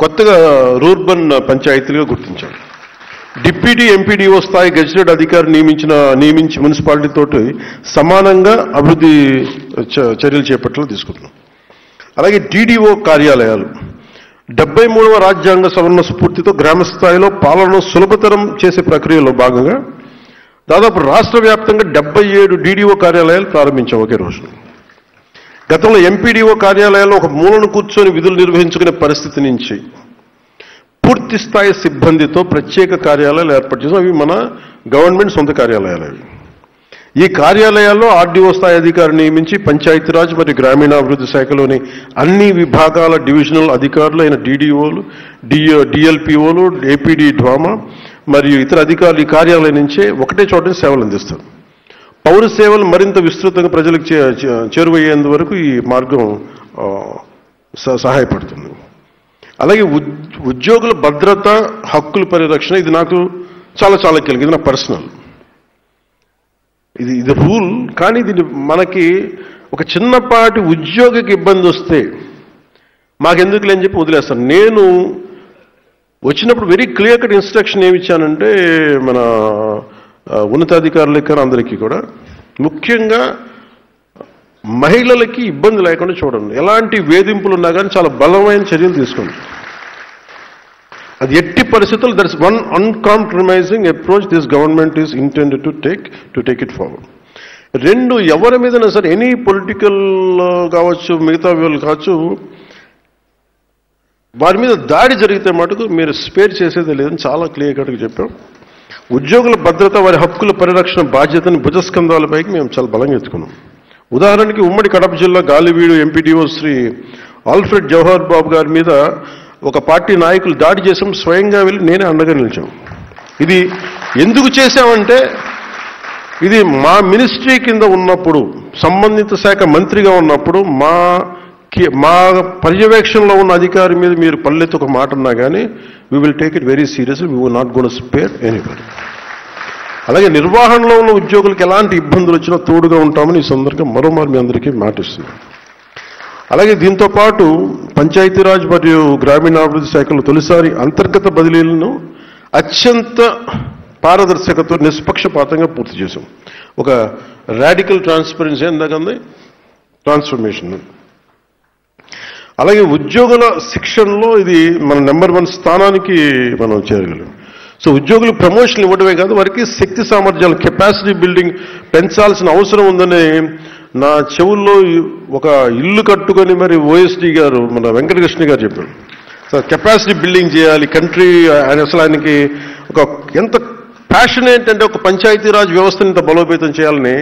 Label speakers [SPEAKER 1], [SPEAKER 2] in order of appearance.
[SPEAKER 1] కొత్తగా రూర్బన్ పంచాయతీలుగా గుర్తించారు. Deputy MPDO స్థాయి గెజిటెడ్ అధికారి నియమించి మున్సిపాలిటీతోటి సమానంగా అభివృద్ధి చర్యలు చేపట్టేలా తీసుకుంటున్నాం. అలాగే డీడీఓ కార్యాలయాలు 73వ రాజ్యాంగ సవరణ స్ఫూర్తితో గ్రామ స్థాయిలో పాలనను సులభతరం చేసే ప్రక్రియలో భాగంగా దాదాపు రాష్ట్ర వ్యాప్తంగా 77 డీడీఓ కార్యాలయాలు ప్రారంభించాం ఒకే రోజు. గతంలో ఎంపీడీఓ కార్యాలయాల్లో ఒక మూలను కూర్చొని విధులు నిర్వహించుకునే పరిస్థితి నుంచి పూర్తి స్థాయి సిబ్బందితో ప్రత్యేక కార్యాలయాలు ఏర్పాటు చేసాం. అవి మన గవర్నమెంట్ సొంత కార్యాలయాలు. అవి ఈ కార్యాలయాల్లో ఆర్డీఓ స్థాయి అధికారిని నియమించి పంచాయతీరాజ్ మరియు గ్రామీణాభివృద్ధి శాఖలోని అన్ని విభాగాల డివిజనల్ అధికారులు అయిన డీడీఓలు, డిఎల్పిఓలు, ఏపీడీ డ్వామా మరియు ఇతర అధికారులు ఈ కార్యాలయం నుంచే ఒకటే చోట సేవలు అందిస్తారు. పౌర సేవలు మరింత విస్తృతంగా ప్రజలకు చేరువయ్యేందువరకు ఈ మార్గం సహాయపడుతుంది. అలాగే ఉద్యోగుల భద్రత, హక్కుల పరిరక్షణ ఇది నాకు చాలా చాలా కీలకం. ఇది నా పర్సనల్, ఇది రూల్. కానీ ఇది మనకి ఒక చిన్నపాటి ఉద్యోగికి ఇబ్బంది వస్తే మాకెందుకు లేని చెప్పి వదిలేస్తాను. నేను వచ్చినప్పుడు వెరీ క్లియర్ కట్ ఇన్స్ట్రక్షన్ ఏమి ఇచ్చానంటే మన ఉన్నతాధికారులకి అందరికీ కూడా, ముఖ్యంగా మహిళలకి ఇబ్బంది లేకుండా చూడండి. ఎలాంటి వేధింపులు ఉన్నా కానీ చాలా బలమైన చర్యలు తీసుకోండి. అది ఎట్టి పరిస్థితుల్లో that's one uncompromising approach this government is intended to take it forward. రెండు, ఎవరి మీదైనా సరే ఎనీ పొలిటికల్ కావచ్చు, మిగతా వాళ్ళు కావచ్చు, వారి మీద దాడి జరిగితే మటుకు మీరు స్పేర్ చేసేదే లేదని చాలా క్లియర్ కట్గా చెప్పాం. ఉద్యోగుల భద్రత, వారి హక్కుల పరిరక్షణ బాధ్యతని భుజస్కంధాలపైకి మేము చాలా బలంగా ఎత్తుకున్నాం. ఉదాహరణకి ఉమ్మడి కడప జిల్లా గాలివీడు ఎంపీడీఓ శ్రీ ఆల్ఫ్రెడ్ జవహర్ బాబు గారి మీద ఒక పార్టీ నాయకులు దాడి చేసాం. స్వయంగా వెళ్ళి నేనే అండగా నిలిచాం. ఇది ఎందుకు చేశామంటే, ఇది మా మినిస్ట్రీ కింద ఉన్నప్పుడు, సంబంధిత శాఖ మంత్రిగా ఉన్నప్పుడు మా పర్యవేక్షణలో ఉన్న అధికారి మీద మీరు పల్లెత్తు ఒక మాట అన్నా కానీ we will take it very seriously. We will not gone spare anybody. అలాగే నిర్వహణలో ఉన్న ఉద్యోగులకు ఎలాంటి ఇబ్బందులు వచ్చినా తోడుగా ఉంటామని ఈ సందర్భంగా మరోమారు మీ అందరికీ మాటిస్తున్నాం. అలాగే దీంతో పాటు పంచాయతీరాజ్ మరియు గ్రామీణాభివృద్ధి శాఖలో తొలిసారి అంతర్గత బదిలీలను అత్యంత పారదర్శకతో నిష్పక్షపాతంగా పూర్తి చేశాం. ఒక రాడికల్ ట్రాన్స్పరెన్సీ ఎందాకంది ట్రాన్స్ఫర్మేషన్. అలాగే ఉద్యోగుల శిక్షణలో ఇది మన నెంబర్ 1 స్థానానికి మనం చేరగలం. సో ఉద్యోగులు ప్రమోషన్ ఇవ్వడమే కాదు, వారికి శక్తి సామర్థ్యాలు, కెపాసిటీ బిల్డింగ్ పెంచాల్సిన అవసరం ఉందని నా చెవుల్లో ఒక ఇల్లు కట్టుకొని మరి ఓఎస్డీ గారు, మన వెంకటకృష్ణ గారు చెప్పారు. సో కెపాసిటీ బిల్డింగ్ చేయాలి కంట్రీ. అసలు ఆయనకి ఒక ఎంత ప్యాషనేట్ అంటే ఒక పంచాయతీరాజ్ వ్యవస్థని ఇంత బలోపేతం చేయాలని